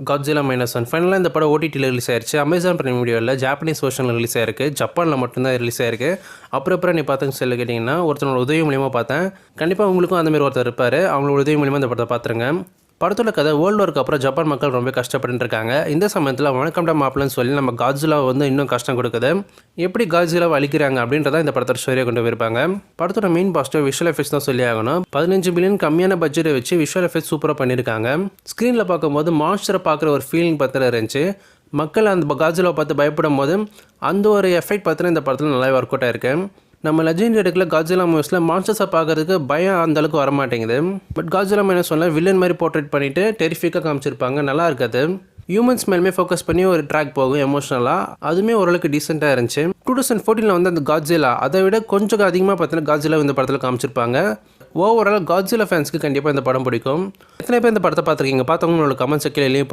Godzilla -1 ஃபைனலாக இந்த படம் ஓடிடியில் ரிலீஸ் ஆயிருச்சு. அமேசான் பிரைம் வீடியோவில் ஜாப்பனீஸ் வெர்ஷனில் ரிலீஸ் ஆயிருக்கு. ஜப்பானில் மட்டும்தான் ரிலீஸ் ஆயிருக்கு. அப்புறம் நீ பார்த்துங்க சொல்லி கேட்டிங்கன்னா ஒருத்தனோட உதவி மூலியமாக பார்த்தேன். கண்டிப்பாக உங்களுக்கும் அந்தமாரி ஒருத்தர் இருப்பார். அவங்களோட உதவி மூலியமாக இந்த படத்தை பார்த்துருங்க. படத்தோட கதை வேர்ல்டு வாருக்கு அப்புறம் ஜப்பான் மக்கள் ரொம்ப கஷ்டப்பட்டு இருக்காங்க. இந்த சமயத்தில் வணக்கம்டா மாப்பிள்ளைன்னு சொல்லி நம்ம காட்ஜிலா இன்னும் கஷ்டம் கொடுக்குது. எப்படி காட்ஜிலாவை அழிக்கிறாங்க அப்படின்றத இந்த படத்தோட ஸ்டோரியை கொண்டு போயிருப்பாங்க. படத்தோட மெயின் பாசிட்டிவ் விஷுவல் எஃபெக்ட்ஸ் தான் சொல்லி ஆகணும். 15 பில்லியன் கம்மியான பட்ஜெட்டை வச்சு விஷுவல் எஃபெக்ட்ஸ் சூப்பராக பண்ணியிருக்காங்க. ஸ்க்ரீனில் பார்க்கும்போது மான்ஸ்டரை பார்க்குற ஒரு ஃபீலிங் பார்த்துட்டு இருந்துச்சு. மக்கள் அந்த காட்ஜிலாவை பார்த்து பயப்படும் போது அந்த ஒரு எஃபெக்ட் பார்த்துட்டு இந்த படத்தில் நல்லா ஒர்க் அவுட் ஆயிருக்கு. நம்ம லெஜெண்ட் எடுக்கல காட்ஜிலா மூவிஸில் மான்ஸ்டர்ஸை பார்க்கறதுக்கு பயம் அந்த அளவுக்கு வரமாட்டேங்குது. பட் காட்ஜிலா -1 வில்லன் மாதிரி போர்ட்ரேட் பண்ணிவிட்டு டெரிஃபிக்காக காமிச்சிருப்பாங்க. நல்லா இருக்காது. ஹியூமன்ஸ் மேலுமே ஃபோக்கஸ் பண்ணி ஒரு ட்ராக் போகும் எமோஷனலாக. அதுவுமே ஓரளவுக்கு டீசெண்டாக இருந்துச்சு. 2014 அந்த காட்ஜிலா அதை விட கொஞ்சம் அதிகமாக பார்த்தீங்கன்னா காட்ஜிலா இந்த படத்தில் காமிச்சிருப்பாங்க. ஓவரால் காட்ஜிலா ஃபேன்ஸ்க்கு கண்டிப்பாக இந்த படம் பிடிக்கும். எத்தனை பேர் இந்த படத்தை பார்த்துருக்கீங்க? பார்த்தவங்களோட கமெண்ட்ஸ் கீழே